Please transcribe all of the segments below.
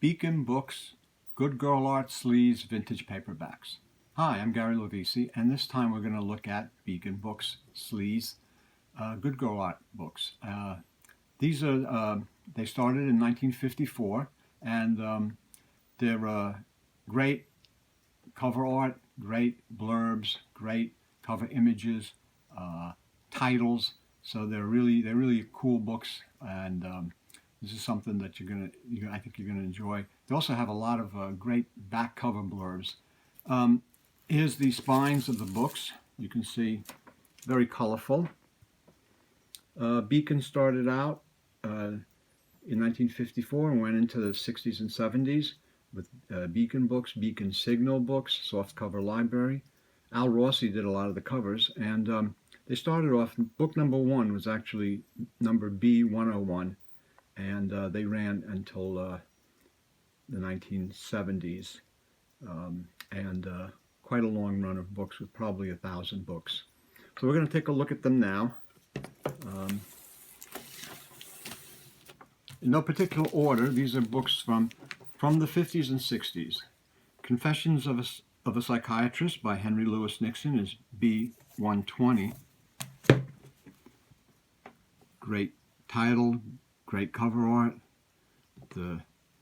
Beacon Books, Good Girl Art Sleaze Vintage Paperbacks. Hi, I'm Gary Lovisi, and this time we're going to look at Beacon Books, Sleaze, Good Girl Art books. These are, they started in 1954, and they're great cover art, great blurbs, great cover images, titles. So they're really cool books, and this is something that I think you're gonna enjoy. They also have a lot of great back cover blurbs. Here's the spines of the books. You can see very colorful. Beacon started out in 1954 and went into the 60s and 70s with Beacon books, Beacon Signal books, softcover library. Al Rossi did a lot of the covers, and they started off, book number 1 was actually number B101, and they ran until the 1970s, and quite a long run of books with probably 1,000 books. So we're going to take a look at them now. In no particular order, these are books from the 50s and 60s. Confessions of a Psychiatrist by Henry Louis Nixon is B120. Great title, great cover art,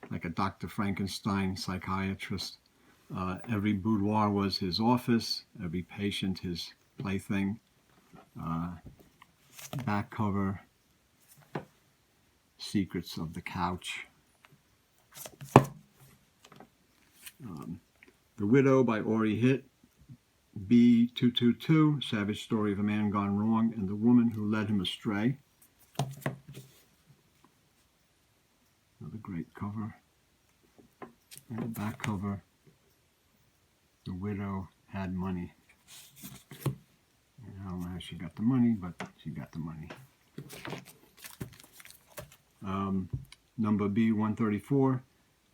like a Dr. Frankenstein psychiatrist. Every boudoir was his office, every patient his plaything. Back cover, Secrets of the Couch. The Widow by Ori Hitt, B222, Savage Story of a Man Gone Wrong and the Woman Who Led Him Astray. Another great cover. And the back cover, The Widow Had Money. I don't know how she got the money, but she got the money. Number B134,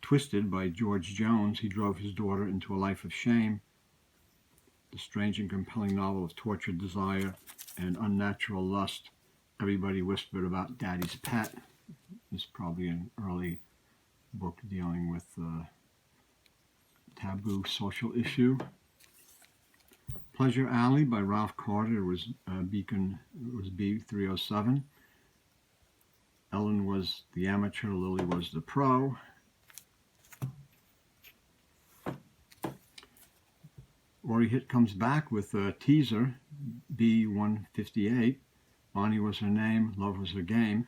Twisted by George Jones. He drove his daughter into a life of shame. The strange and compelling novel of tortured desire and unnatural lust. Everybody whispered about Daddy's pet. This is probably an early book dealing with taboo social issue. Pleasure Alley by Ralph Carter was Beacon. It was B307. Ellen was the amateur, Lily was the pro. Ori Hitt comes back with a teaser, B158. Bonnie was her name, love was her game.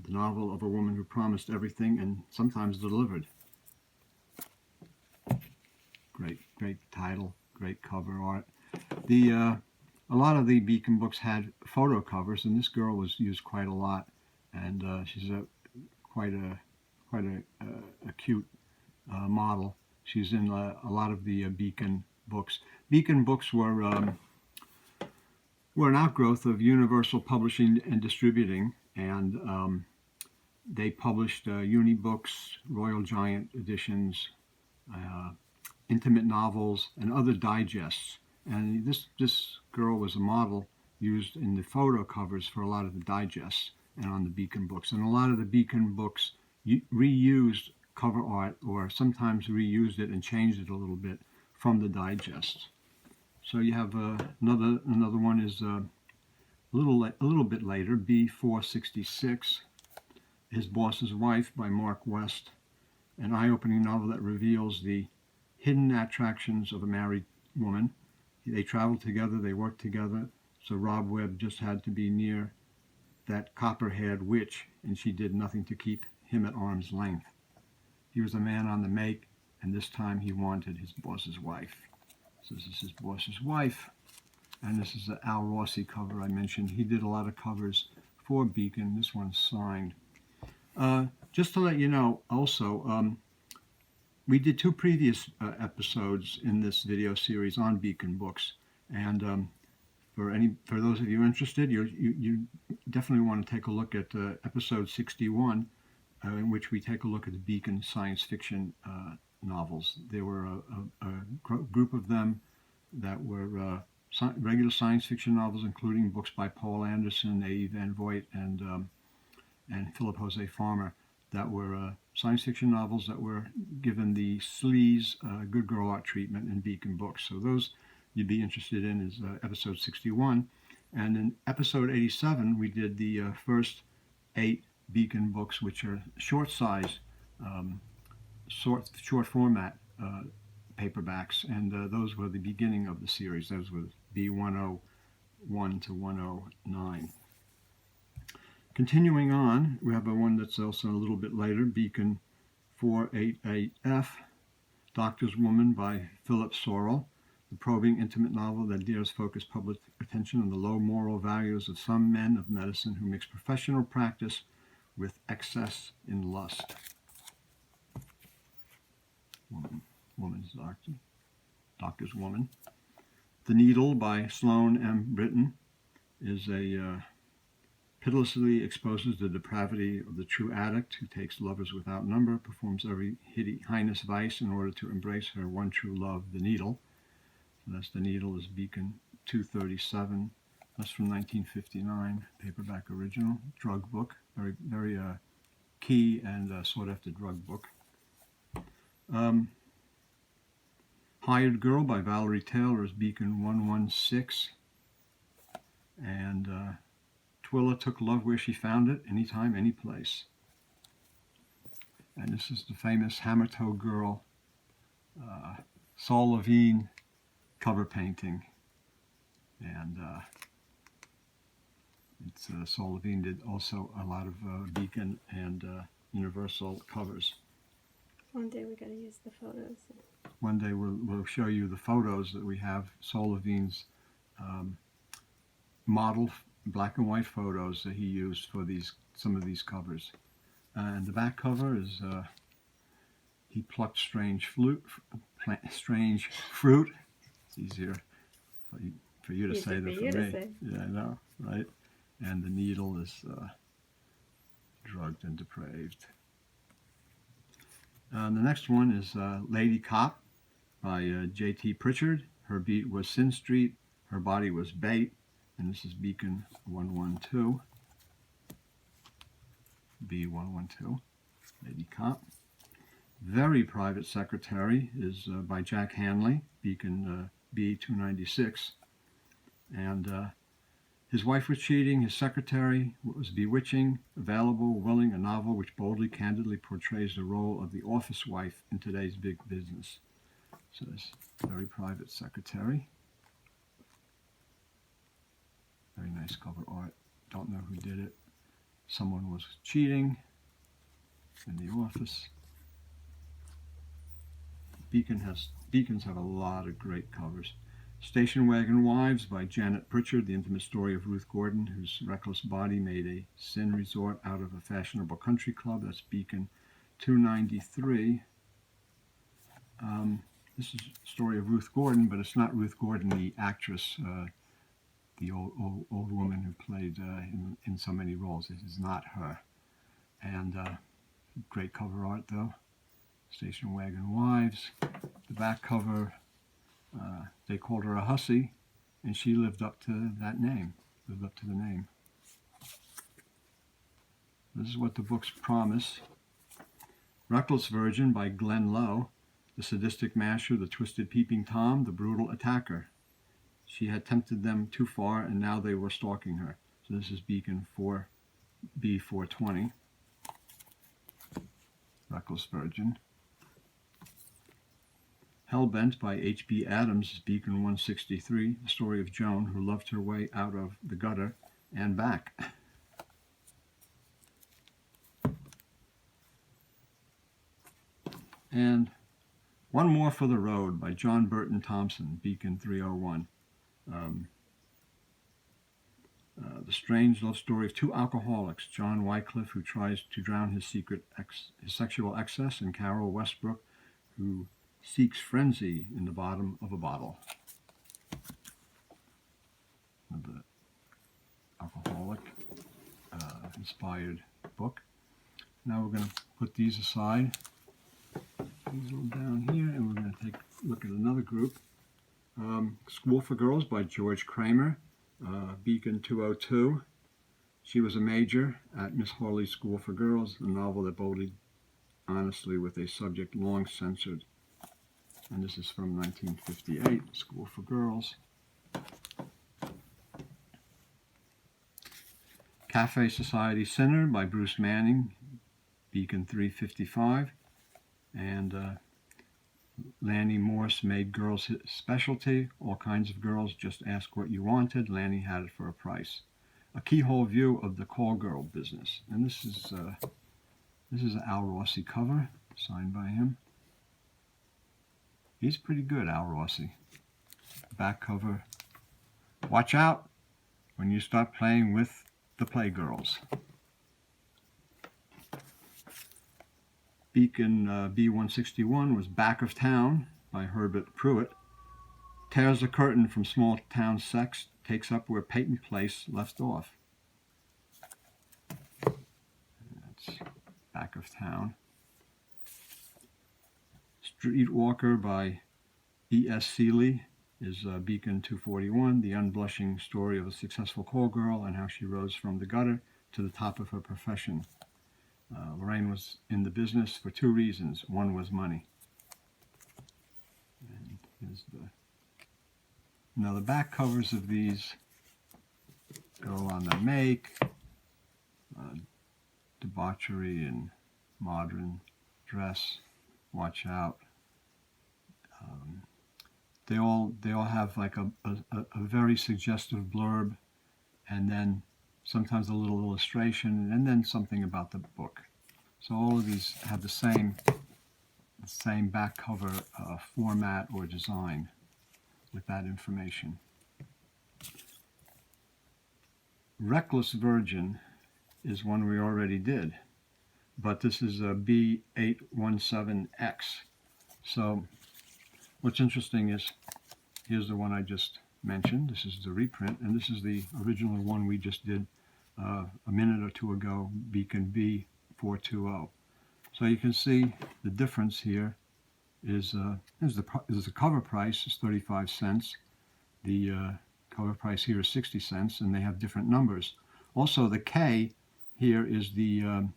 The novel of a woman who promised everything and sometimes delivered. Great title, great cover art. A lot of the Beacon books had photo covers, and this girl was used quite a lot, and she's quite a cute model. She's in a lot of the Beacon books. Beacon books were an outgrowth of Universal Publishing and Distributing, and they published Unibooks, Royal Giant editions, intimate novels, and other digests. And this girl was a model used in the photo covers for a lot of the digests and on the Beacon books. And a lot of the Beacon books reused cover art, or sometimes reused it and changed it a little bit from the digest. So you have another one is a little bit later, B466, His Boss's Wife by Mark West, an eye-opening novel that reveals the hidden attractions of a married woman. They traveled together, they worked together, so Rob Webb just had to be near that copper-haired witch, and she did nothing to keep him at arm's length. He was a man on the make, and this time he wanted his boss's wife. So this is His Boss's Wife, and this is the Al Rossi cover I mentioned. He did a lot of covers for Beacon. This one's signed. Just to let you know, also, we did 2 previous episodes in this video series on Beacon books, and for those of you interested, you definitely want to take a look at episode 61, in which we take a look at the Beacon science fiction novels. There were a group of them that were regular science fiction novels, including books by Paul Anderson, A. E. Van Vogt, and Philip Jose Farmer. that were science fiction novels that were given the Sleaze Good Girl Art treatment in Beacon Books. So those you'd be interested in is episode 61. And in episode 87, we did the first 8 Beacon books, which are short size, short format paperbacks, and those were the beginning of the series. Those were B101 to 109. Continuing on, we have one that's also a little bit later, Beacon 488F, Doctor's Woman by Philip Sorrell, the probing intimate novel that dares focus public attention on the low moral values of some men of medicine who mix professional practice with excess in lust. Woman's doctor. Doctor's Woman. The Needle by Sloane M. Britton is a pitilessly exposes the depravity of the true addict who takes lovers without number, performs every heinous vice in order to embrace her one true love, the needle. So that's The Needle is Beacon 237. That's from 1959, paperback original, drug book, very key and sought after drug book. Hired Girl by Valerie Taylor is Beacon 116. And Twilla took love where she found it, anytime, any place. And this is the famous Hammer Toe Girl, Saul Levine cover painting. And Saul Levine did also a lot of Beacon and Universal covers. One day we're going to use the photos. One day we'll show you the photos that we have, Saul Levine's model black and white photos that he used for some of these covers. And the back cover is he plucked strange fruit. It's easier for you to say than for me. Yeah, I know, right? And the needle is drugged and depraved. The next one is Lady Cop by J.T. Pritchard. Her beat was Sin Street. Her body was bait. And this is Beacon 112. B112. Lady Cop. Very Private Secretary is by Jack Hanley. Beacon B296. And his wife was cheating, his secretary was bewitching, available, willing, a novel which boldly, candidly portrays the role of the office wife in today's big business. So this Very Private Secretary. Very nice cover art. Don't know who did it. Someone was cheating in the office. Beacons have a lot of great covers. Station Wagon Wives by Janet Pritchard, the intimate story of Ruth Gordon, whose reckless body made a sin resort out of a fashionable country club. That's Beacon 293. This is the story of Ruth Gordon, but it's not Ruth Gordon, the actress, the old woman who played in so many roles. It is not her. And great cover art, though. Station Wagon Wives. The back cover, they called her a hussy, and she lived up to that name, lived up to the name. This is what the books promise. Reckless Virgin by Glenn Lowe, the sadistic masher, the twisted peeping Tom, the brutal attacker. She had tempted them too far, and now they were stalking her. So this is Beacon 4B420. Reckless Virgin. Hellbent by H.B. Adams is Beacon 163, the story of Joan who loved her way out of the gutter and back. And One More for the Road by John Burton Thompson, Beacon 301. The strange love story of two alcoholics, John Wycliffe, who tries to drown his sexual excess, and Carol Westbrook, who seeks frenzy in the bottom of a bottle. The alcoholic inspired book. Now we're going to put these aside. These are down here, and we're going to take a look at another group. School for Girls by George Kramer, Beacon 202. She was a major at Miss Hawley's School for Girls, a novel that bolded honestly with a subject long censored. And this is from 1958, School for Girls. Cafe Society Sinner by Bruce Manning, Beacon 355. And Lanny Morse made girls his specialty. All kinds of girls, just ask what you wanted. Lanny had it for a price. A keyhole view of the call girl business. And this is an Al Rossi cover, signed by him. He's pretty good, Al Rossi. Back cover. Watch out when you start playing with the Playgirls. Beacon B161 was Back of Town by Herbert Pruitt. Tears the curtain from small town sex, takes up where Peyton Place left off. That's Back of Town. Streetwalker by E.S. Seeley is Beacon 241, the unblushing story of a successful call girl and how she rose from the gutter to the top of her profession. Lorraine was in the business for two reasons. One was money. And here's now the back covers of these go on the make, debauchery and modern dress, watch out. They all have like a very suggestive blurb, and then sometimes a little illustration, and then something about the book. So all of these have the same back cover format or design with that information. Reckless Virgin is one we already did, but this is a B817X. So what's interesting is, here's the one I just mentioned. This is the reprint, and this is the original one we just did a minute or two ago, Beacon B420. So you can see the difference here is the cover price is 35 cents. The cover price here is 60 cents, and they have different numbers. Also, the K here is the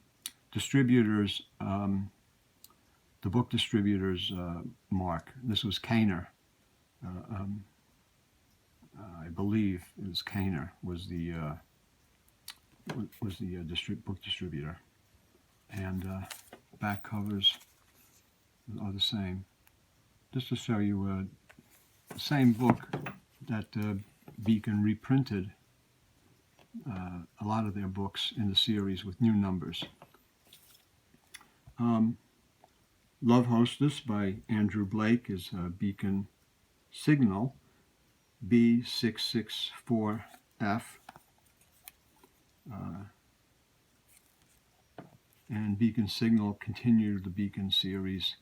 distributor's, the book distributor's mark. This was Caner. I believe it was Caner was the book distributor, and back covers are the same. Just to show you the same book that Beacon reprinted a lot of their books in the series with new numbers. Love Hostess by Andrew Blake is Beacon Signal B664F. And Beacon Signal continued the Beacon series,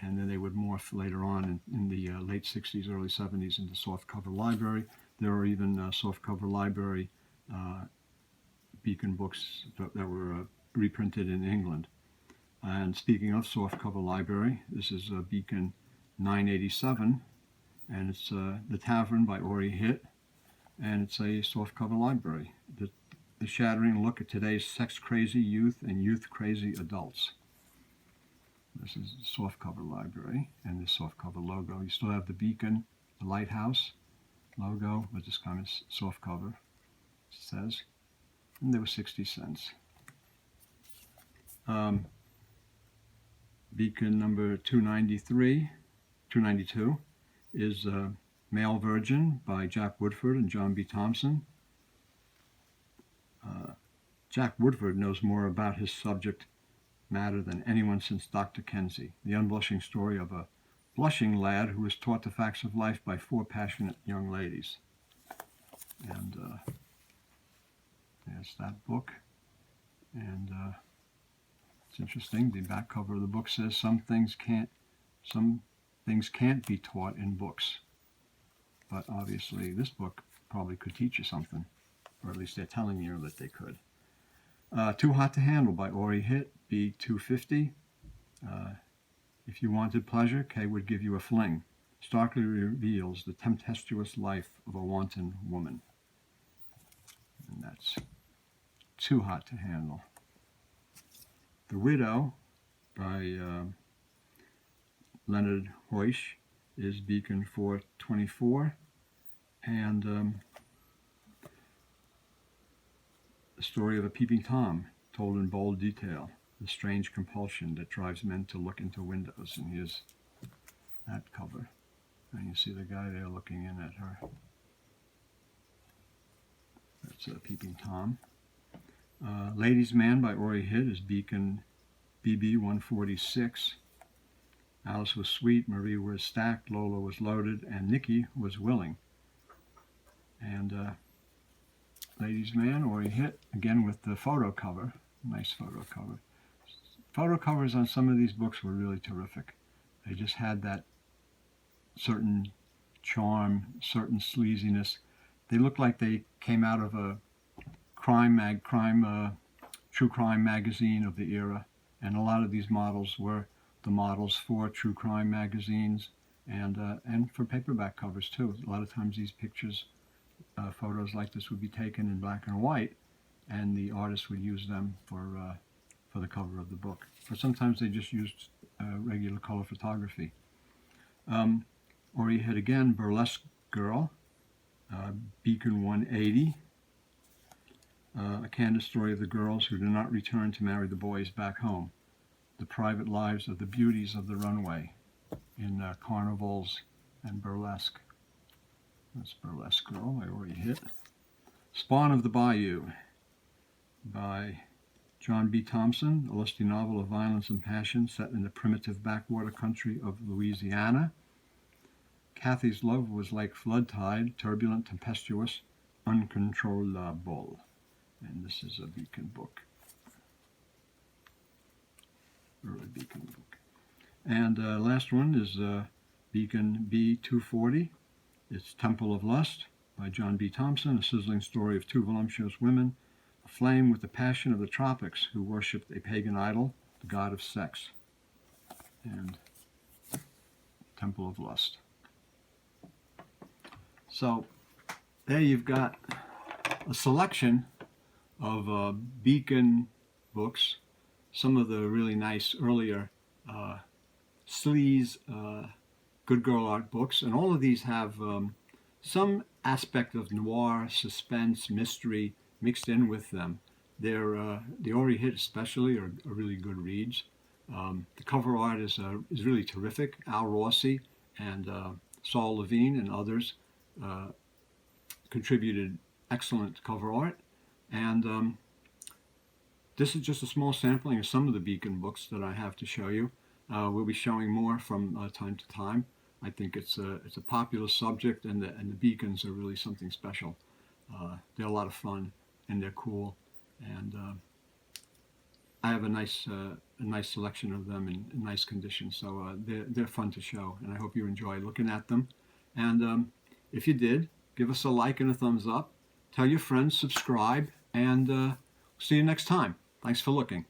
and then they would morph later on in the late 60s, early 70s into softcover library. There are even softcover library Beacon books that were reprinted in England. And speaking of softcover library, this is Beacon 987, and it's The Tavern by Ori Hitt, and it's a softcover library. The shattering look at today's sex-crazy youth and youth-crazy adults. This is the softcover library and the softcover logo. You still have the Beacon, the lighthouse logo, but this kind of softcover, it says. And they were 60 cents. Beacon number 292 is Male Virgin by Jack Woodford and John B. Thompson. Jack Woodford knows more about his subject matter than anyone since Dr. Kenzie, the unblushing story of a blushing lad who was taught the facts of life by four passionate young ladies. And there's that book. And it's interesting, the back cover of the book says some things can't be taught in books. But obviously this book probably could teach you something, or at least they're telling you that they could. Too Hot to Handle by Ori Hitt, B250. If you wanted pleasure, Kay would give you a fling. Starkly reveals the tempestuous life of a wanton woman. And that's too hot to handle. The Widow by Leonard Hoysh is Beacon 424, and the story of a peeping Tom, told in bold detail, the strange compulsion that drives men to look into windows. And here's that cover, and you see the guy there looking in at her. That's a peeping Tom. Ladies' Man by Ori Hitt is Beacon BB 146. Alice was sweet, Marie was stacked, Lola was loaded, and Nikki was willing. And Ladies' Man, Ori Hitt, again with the photo cover. Nice photo cover. Photo covers on some of these books were really terrific. They just had that certain charm, certain sleaziness. They looked like they came out of a true crime magazine of the era. And a lot of these models were the models for true crime magazines and for paperback covers too. A lot of times these pictures, photos like this would be taken in black and white, and the artist would use them for the cover of the book. But sometimes they just used regular color photography. Or you had again Burlesque Girl, Beacon 180, a candid story of the girls who do not return to marry the boys back home, the private lives of the beauties of the runway in carnivals and burlesque. That's Burlesque Girl, I already hit. Spawn of the Bayou by John B. Thompson, a lusty novel of violence and passion set in the primitive backwater country of Louisiana. Kathy's love was like flood tide, turbulent, tempestuous, uncontrollable. And this is a Beacon book. Early Beacon book. And last one is Beacon B240. It's Temple of Lust by John B. Thompson, a sizzling story of two voluptuous women aflame with the passion of the tropics who worshipped a pagan idol, the god of sex. And Temple of Lust. So there you've got a selection of Beacon books, some of the really nice earlier Sleaze Good Girl Art books, and all of these have some aspect of noir, suspense, mystery mixed in with them. They're the Ori Hitt especially are really good reads. The cover art is really terrific. Al Rossi and Saul Levine and others contributed excellent cover art. And this is just a small sampling of some of the Beacon books that I have to show you. We'll be showing more from time to time. I think it's a popular subject, and the Beacons are really something special. They're a lot of fun, and they're cool, and I have a nice selection of them in nice condition. So they're fun to show, and I hope you enjoy looking at them. And if you did, give us a like and a thumbs up. Tell your friends, subscribe, and see you next time. Thanks for looking.